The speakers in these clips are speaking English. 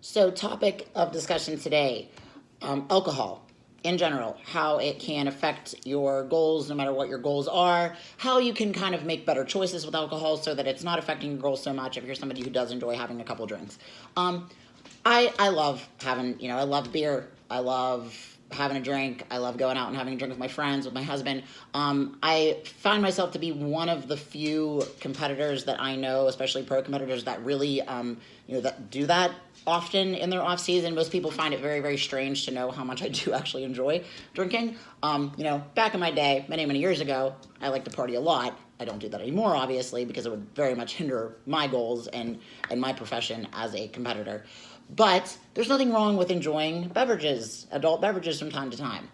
So, topic of discussion today, alcohol in general, how it can affect your goals, no matter what your goals are, how you can kind of make better choices with alcohol so that it's not affecting your goals so much if you're somebody who does enjoy having a couple drinks. I love having, I love beer. I love having a drink. I love going out and having a drink with my friends, with my husband. I find myself to be one of the few competitors that I know, especially pro competitors, that really, that do that often in their off season. Most people find it very, very strange to know how much I do actually enjoy drinking. Back in my day, many, many years ago, I liked to party a lot. I don't do that anymore, obviously, because it would very much hinder my goals and my profession as a competitor. But there's nothing wrong with enjoying beverages, adult beverages from time to time.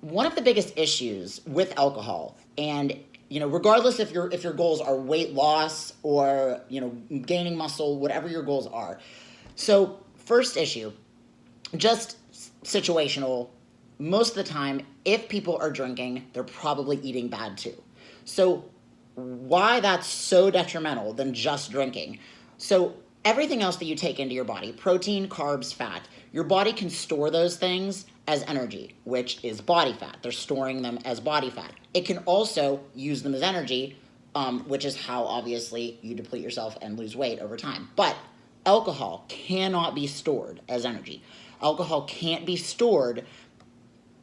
One of the biggest issues with alcohol, and regardless if your goals are weight loss or gaining muscle, whatever your goals are. So first issue, just situational. Most of the time, if people are drinking, they're probably eating bad too. So why that's so detrimental than just drinking? So everything else that you take into your body, protein, carbs, fat, your body can store those things as energy, which is body fat. They're storing them as body fat. It can also use them as energy, which is how obviously you deplete yourself and lose weight over time. But alcohol cannot be stored as energy. Alcohol can't be stored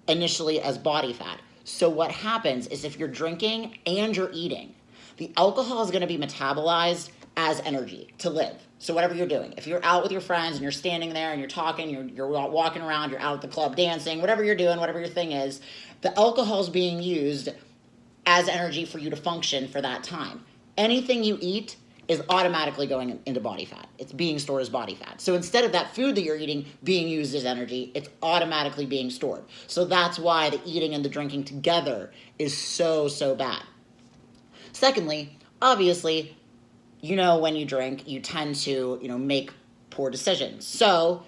initially as body fat. So what happens is if you're drinking and you're eating, the alcohol is going to be metabolized as energy to live. So whatever you're doing, if you're out with your friends and you're standing there and you're talking, you're walking around, you're out at the club dancing, whatever you're doing, whatever your thing is, the alcohol is being used as energy for you to function for that time. Anything you eat is automatically going into body fat. It's being stored as body fat. So instead of that food that you're eating being used as energy, it's automatically being stored. So that's why the eating and the drinking together is so, so bad. Secondly, obviously, when you drink, you tend to, make poor decisions. So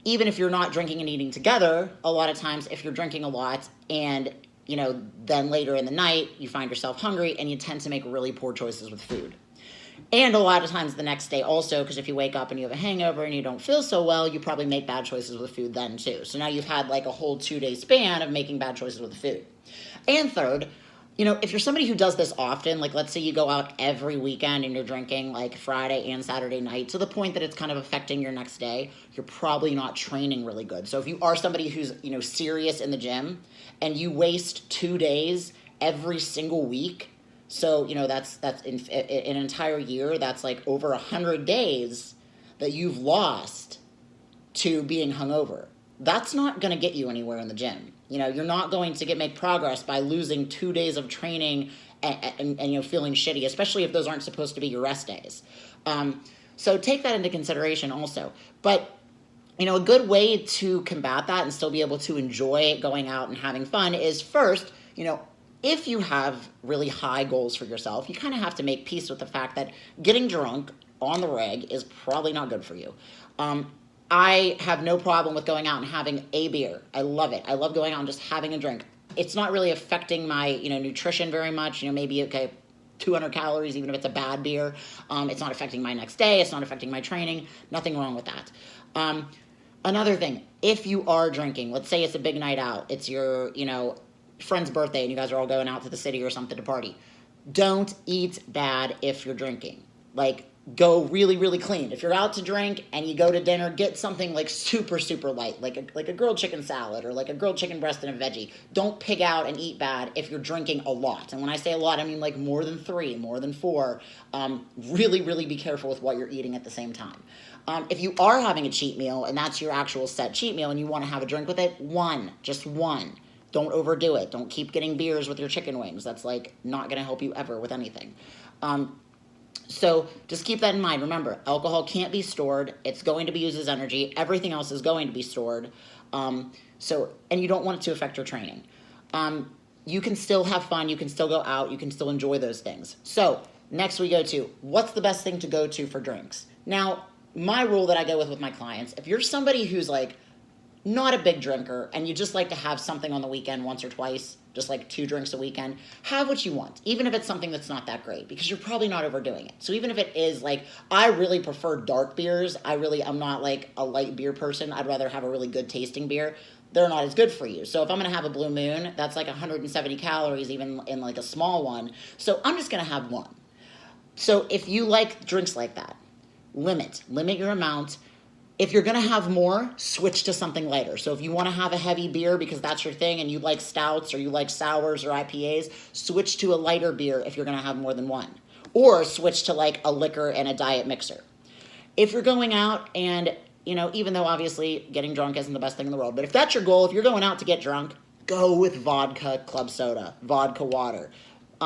even if you're not drinking and eating together, a lot of times if you're drinking a lot and, then later in the night, you find yourself hungry and you tend to make really poor choices with food. And a lot of times the next day also, because if you wake up and you have a hangover and you don't feel so well, you probably make bad choices with food then too. So now you've had like a whole 2-day span of making bad choices with the food. And third, if you're somebody who does this often, like let's say you go out every weekend and you're drinking like Friday and Saturday night to the point that it's kind of affecting your next day, you're probably not training really good. So if you are somebody who's, serious in the gym and you waste 2 days every single week, so, that's in an entire year, that's like over 100 days that you've lost to being hungover. That's not going to get you anywhere in the gym. You're not going to make progress by losing 2 days of training and feeling shitty, especially if those aren't supposed to be your rest days. So take that into consideration also. But, a good way to combat that and still be able to enjoy going out and having fun is first, if you have really high goals for yourself, you kind of have to make peace with the fact that getting drunk on the reg is probably not good for you. I have no problem with going out and having a beer. I love it. I love going out and just having a drink. It's not really affecting my, nutrition very much. Maybe, 200 calories, even if it's a bad beer. It's not affecting my next day. It's not affecting my training. Nothing wrong with that. Another thing, if you are drinking, let's say it's a big night out. It's your, friend's birthday and you guys are all going out to the city or something to party. Don't eat bad if you're drinking. Like, go really, really clean. If you're out to drink and you go to dinner, get something like super, super light, like a grilled chicken salad or like a grilled chicken breast and a veggie. Don't pig out and eat bad if you're drinking a lot. And when I say a lot, I mean like more than 3, more than 4. Really, really be careful with what you're eating at the same time. If you are having a cheat meal and that's your actual set cheat meal and you want to have a drink with it, just one. Don't overdo it. Don't keep getting beers with your chicken wings. That's like not going to help you ever with anything. So just keep that in mind. Remember, alcohol can't be stored. It's going to be used as energy. Everything else is going to be stored. And you don't want it to affect your training. You can still have fun. You can still go out. You can still enjoy those things. So next we go to, what's the best thing to go to for drinks? Now, my rule that I go with my clients, if you're somebody who's like not a big drinker, and you just like to have something on the weekend once or twice, just like 2 drinks a weekend, have what you want, even if it's something that's not that great, because you're probably not overdoing it. So even if it is like, I really prefer dark beers. I'm not like a light beer person. I'd rather have a really good tasting beer. They're not as good for you. So if I'm going to have a Blue Moon, that's like 170 calories, even in like a small one. So I'm just going to have one. So if you like drinks like that, limit your amount. If you're going to have more, switch to something lighter. So if you want to have a heavy beer because that's your thing and you like stouts or you like sours or IPAs, switch to a lighter beer if you're going to have more than one. Or switch to like a liquor and a diet mixer. If you're going out and, even though obviously getting drunk isn't the best thing in the world, but if that's your goal, if you're going out to get drunk, go with vodka club soda, vodka water.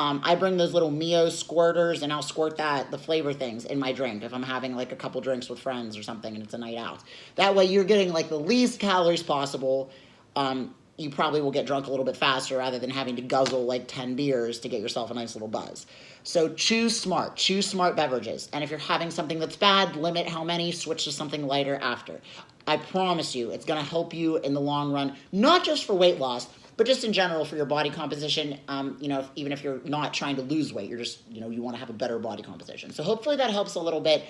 I bring those little Mio squirters, and I'll squirt the flavor things in my drink if I'm having like a couple drinks with friends or something and it's a night out. That way you're getting like the least calories possible. You probably will get drunk a little bit faster rather than having to guzzle like 10 beers to get yourself a nice little buzz. So choose smart beverages. And if you're having something that's bad, limit how many, switch to something lighter after. I promise you, it's going to help you in the long run, not just for weight loss, but just in general for your body composition. Even if you're not trying to lose weight, you're just, you want to have a better body composition. So hopefully that helps a little bit,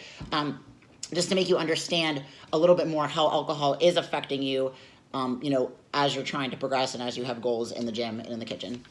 just to make you understand a little bit more how alcohol is affecting you, as you're trying to progress and as you have goals in the gym and in the kitchen.